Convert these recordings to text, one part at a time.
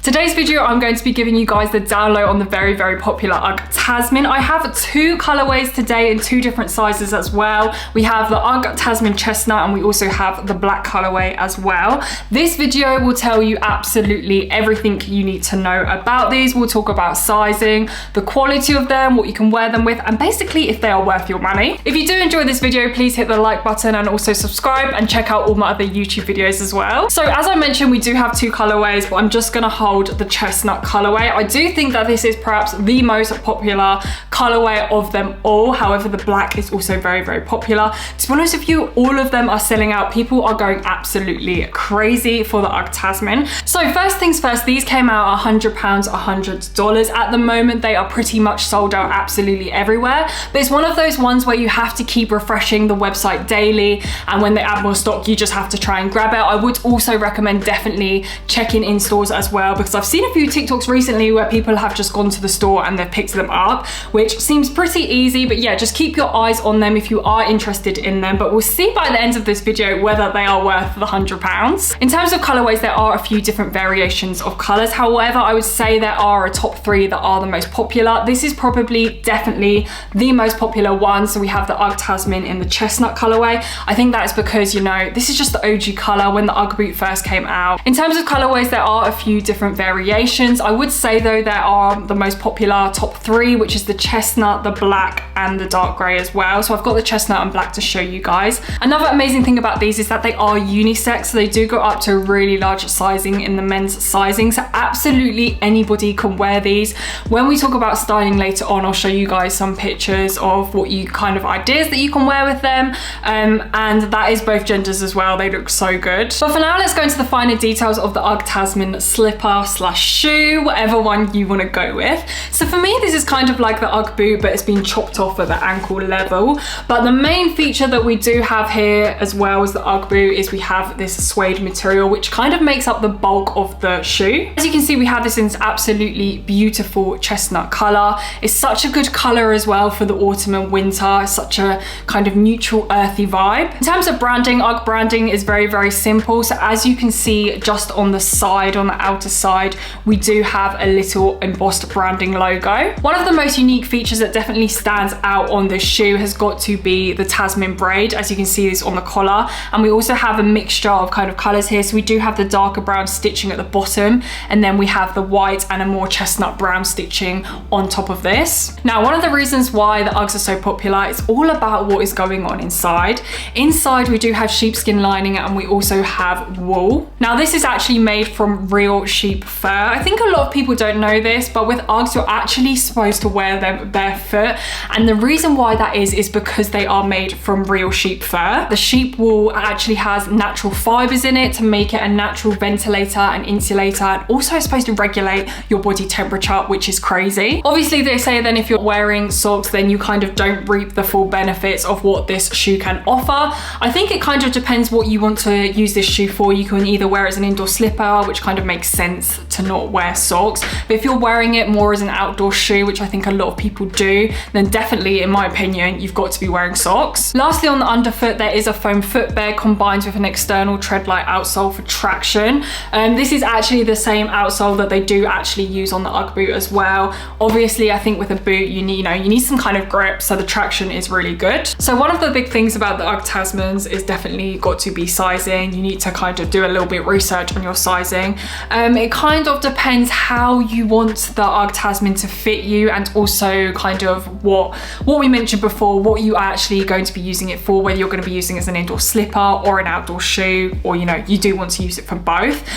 Today's video, I'm going to be giving you guys the down low on the very, very popular UGG Tasman. I have two colorways today in two different sizes as well. We have the UGG Tasman Chestnut and we also have the black colorway as well. This video will tell you absolutely everything you need to know about these. We'll talk about sizing, the quality of them, what you can wear them with, and basically if they are worth your money. If you do enjoy this video, please hit the like button and also subscribe and check out all my other YouTube videos as well. So as I mentioned, we do have two colorways, but I'm just gonna hold the chestnut colorway. I do think that this is perhaps the most popular colorway of them all. However, the black is also very, very popular. To be honest with you, all of them are selling out. People are going absolutely crazy for the UGG Tasman. So first things first, these came out £100, $100. At the moment, they are pretty much sold out absolutely everywhere. But it's one of those ones where you have to keep refreshing the website daily. And when they add more stock, you just have to try and grab it. I would also recommend definitely checking in stores as well, because I've seen a few TikToks recently where people have just gone to the store and they've picked them up, which seems pretty easy. But yeah, just keep your eyes on them if you are interested in them. But we'll see by the end of this video whether they are worth the £100. In terms of colorways, there are a few different variations of colors. However, I would say there are a top three that are the most popular. This is probably definitely the most popular one. So we have the UGG Tasman in the chestnut colorway. I think that is because, you know, this is just the OG color when the UGG boot first came out. In terms of colorways, there are a few different variations. I would say though, there are the most popular top three, which is the chestnut, the black, and the dark gray as well. So I've got the chestnut and black to show you guys. Another amazing thing about these is that they are unisex. So they do go up to a really large sizing in the men's sizing. So absolutely anybody can wear these. When we talk about styling later on, I'll show you guys some pictures of what you kind of ideas that you can wear with them. And that is both genders as well. They look so good. But for now, let's go into the finer details of the UGG Tasman slipper slash shoe, whatever one you want to go with. So for me, this is kind of like the UGG boot, but it's been chopped off at the ankle level. But the main feature that we do have here, as well as the UGG boot, is we have this suede material, which kind of makes up the bulk of the shoe. As you can see, we have this in this absolutely beautiful chestnut color. It's such a good color as well for the autumn and winter. It's such a kind of neutral, earthy vibe. In terms of branding, UGG branding is very, very simple. So as you can see, just on the side, on the outer side, we do have a little embossed branding logo. One of the most unique features that definitely stands out on this shoe has got to be the Tasman braid. As you can see, this on the collar, and we also have a mixture of kind of colors here. So we do have the darker brown stitching at the bottom, and then we have the white and a more chestnut brown stitching on top of this. Now, one of the reasons why the UGGs are so popular is all about what is going on inside. Inside, we do have sheepskin lining and we also have wool. Now, this is actually made from real sheep fur. I think a lot of people don't know this, but with UGGs, you're actually supposed to wear them barefoot. And the reason why that is because they are made from real sheep fur. The sheep wool actually has natural fibers in it to make it a natural ventilator and insulator, and also it's supposed to regulate your body temperature, which is crazy. Obviously, they say then if you're wearing socks, then you kind of don't reap the full benefits of what this shoe can offer. I think it kind of depends what you want to use this shoe for. You can either wear it as an indoor slipper, which kind of makes sense to not wear socks. But if you're wearing it more as an outdoor shoe, which I think a lot of people do, then definitely, in my opinion, you've got to be wearing socks. Lastly, on the underfoot, there is a foam footbed combined with an external tread-light outsole for traction. This is actually the same outsole that they do actually use on the UGG boot as well. Obviously, I think with a boot, you need some kind of grip, so the traction is really good. So one of the big things about the UGG Tasmans is definitely got to be sizing. You need to kind of do a little bit of research on your sizing. It kind of depends how you want the UGG Tasman to fit you, and also kind of what we mentioned before, what you are actually going to be using it for, whether you're going to be using it as an indoor slipper or an outdoor shoe, or you do want to use it for both.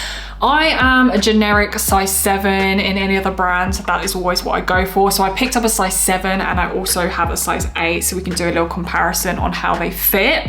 I am a generic size 7 in any other brand. That is always what I go for. So I picked up a size 7 and I also have a size 8, so we can do a little comparison on how they fit.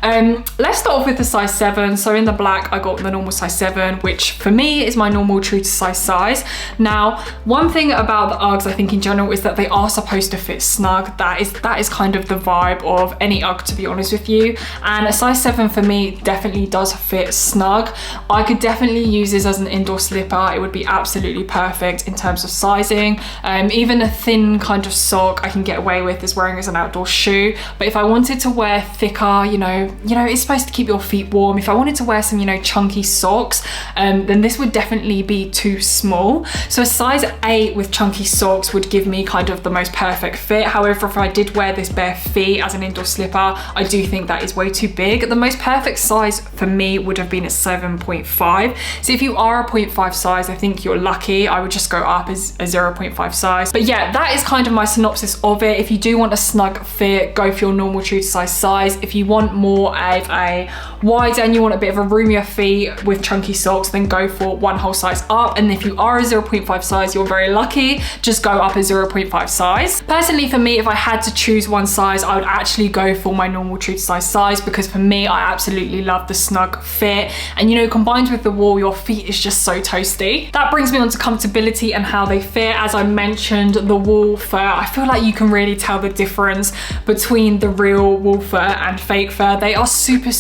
Let's start off with the size 7. So in the black, I got the normal size 7, which for me is my normal true to size. Now, one thing about the UGGs, I think in general, is that they are supposed to fit snug. That is kind of the vibe of any UGG, to be honest with you. And a size 7 for me definitely does fit snug. I could definitely use use this as an indoor slipper, it would be absolutely perfect in terms of sizing. Even a thin kind of sock I can get away with as wearing as an outdoor shoe. But if I wanted to wear thicker, you know, it's supposed to keep your feet warm. If I wanted to wear some, you know, chunky socks, then this would definitely be too small. So a size 8 with chunky socks would give me kind of the most perfect fit. However, if I did wear this bare feet as an indoor slipper, I do think that is way too big. The most perfect size for me would have been a 7.5. So if you are a 0.5 size, I think you're lucky. I would just go up as a 0.5 size. But yeah, that is kind of my synopsis of it. If you do want a snug fit, go for your normal true to size size. If you want more of a wider and you want a bit of a roomier feet with chunky socks, then go for one whole size up. And if you are a 0.5 size, you're very lucky. Just go up a 0.5 size. Personally, for me, if I had to choose one size, I would actually go for my normal true to size because for me, I absolutely love the snug fit. And you know, combined with the wool, your feet is just so toasty. That brings me on to comfortability and how they fit. As I mentioned, the wool fur, I feel like you can really tell the difference between the real wool fur and fake fur. They are super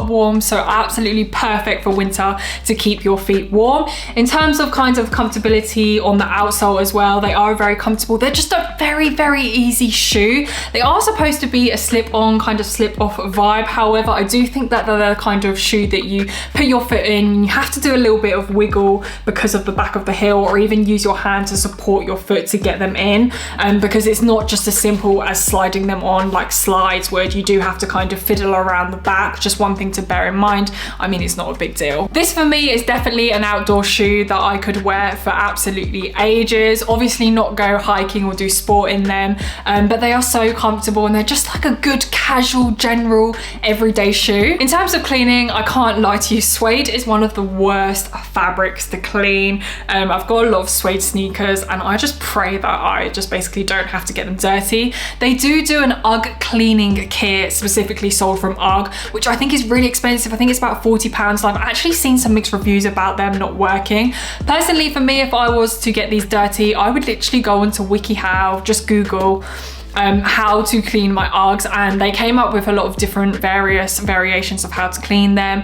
warm, so absolutely perfect for winter to keep your feet warm. In terms of kind of comfortability on the outsole as well, they are very comfortable. They're just a very easy shoe. They are supposed to be a slip-on kind of slip-off vibe. However, I do think that they're the kind of shoe that you put your foot in and you have to do a little bit of wiggle because of the back of the heel, or even use your hand to support your foot to get them in, because it's not just as simple as sliding them on like slides would. You do have to kind of fiddle around the back. Just one thing to bear in mind. I mean, it's not a big deal. This for me is definitely an outdoor shoe that I could wear for absolutely ages. Obviously not go hiking or do sport in them, but they are so comfortable and they're just like a good casual general everyday shoe. In terms of cleaning, I can't lie to you, suede is one of the worst fabrics to clean. I've got a lot of suede sneakers and I just pray that I just basically don't have to get them dirty. They do an UGG cleaning kit specifically sold from UGG, which I think is really expensive. I think it's about £40. I've actually seen some mixed reviews about them not working. Personally, for me, if I was to get these dirty, I would literally go onto WikiHow, just Google how to clean my Uggs, and they came up with a lot of different variations of how to clean them.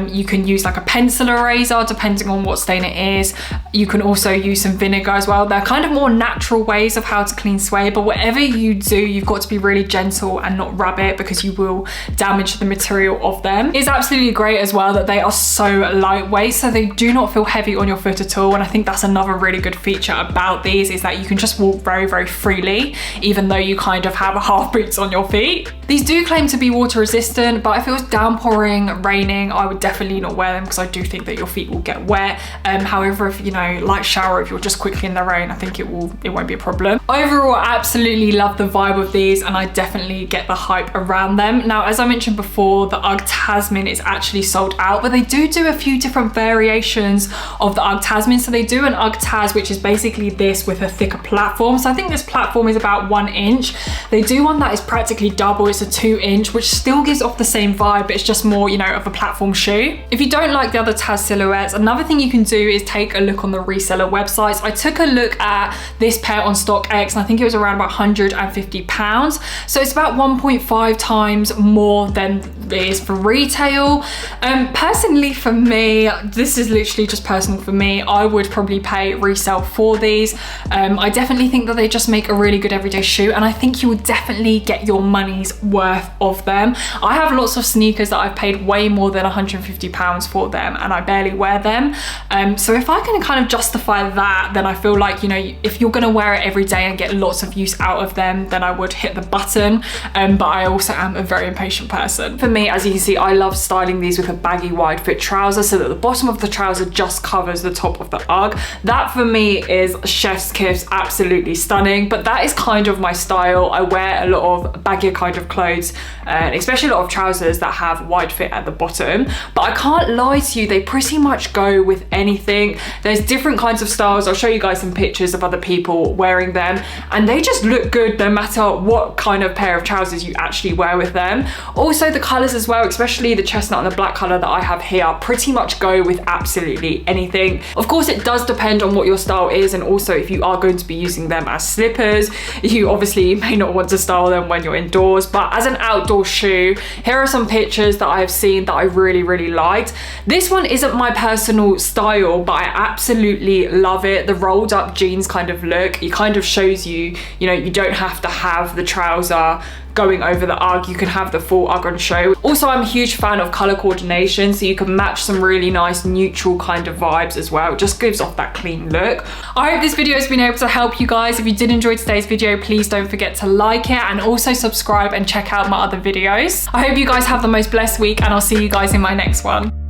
You can use like a pencil eraser depending on what stain it is. You can also use some vinegar as well. They're kind of more natural ways of how to clean suede, but whatever you do, you've got to be really gentle and not rub it because you will damage the material of them. It's absolutely great as well that they are so lightweight, so they do not feel heavy on your foot at all. And I think that's another really good feature about these, is that you can just walk very freely, even though you kind of have half boots on your feet. These do claim to be water resistant, but if it was downpouring, raining, I would definitely not wear them because I do think that your feet will get wet. However, if you know, light shower, if you're just quickly in the rain, I think it won't be a problem. Overall, I absolutely love the vibe of these and I definitely get the hype around them. Now, as I mentioned before, the UGG Tasman is actually sold out, but they do a few different variations of the UGG Tasman. So they do an UGG Tas, which is basically this with a thicker platform. So I think this platform is about 1 inch. They do one that is practically double. It's a 2 inch, which still gives off the same vibe, but it's just more, you know, of a platform shoe. If you don't like the other Tas silhouettes, another thing you can do is take a look on the reseller websites. I took a look at this pair on StockX and I think it was around about £150. So it's about 1.5 times more than it is for retail. Personally for me, this is literally just personal for me, I would probably pay resale for these. I definitely think that they just make a really good everyday shoe, and I think you will definitely get your money's worth of them. I have lots of sneakers that I've paid way more than £150 for them and I barely wear them. So if I can kind of justify that, then I feel like, you know, if you're gonna wear it every day and get lots of use out of them, then I would hit the button. But I also am a very impatient person. For me, as you can see, I love styling these with a baggy wide fit trouser so that the bottom of the trouser just covers the top of the UGG. That for me is chef's kiss, absolutely stunning, but that is kind of my style. I wear a lot of baggier kind of clothes, and especially a lot of trousers that have wide fit at the bottom, but I can't lie to you, they pretty much go with anything. There's different kinds of styles. I'll show you guys some pictures of other people wearing them and they just look good no matter what kind of pair of trousers you actually wear with them. Also, the colors colors as well, especially the chestnut and the black color that I have here, pretty much go with absolutely anything. Of course, it does depend on what your style is, and also if you are going to be using them as slippers, you obviously may not want to style them when you're indoors, but as an outdoor shoe, here are some pictures that I have seen that I really liked. This one isn't my personal style, but I absolutely love it. The rolled up jeans kind of look, it kind of shows you, you know, you don't have to have the trouser going over the UGG, you can have the full UGG on show. Also, I'm a huge fan of color coordination, so you can match some really nice neutral kind of vibes as well. It just gives off that clean look. I hope this video has been able to help you guys. If you did enjoy today's video, please don't forget to like it and also subscribe and check out my other videos. I hope you guys have the most blessed week, and I'll see you guys in my next one.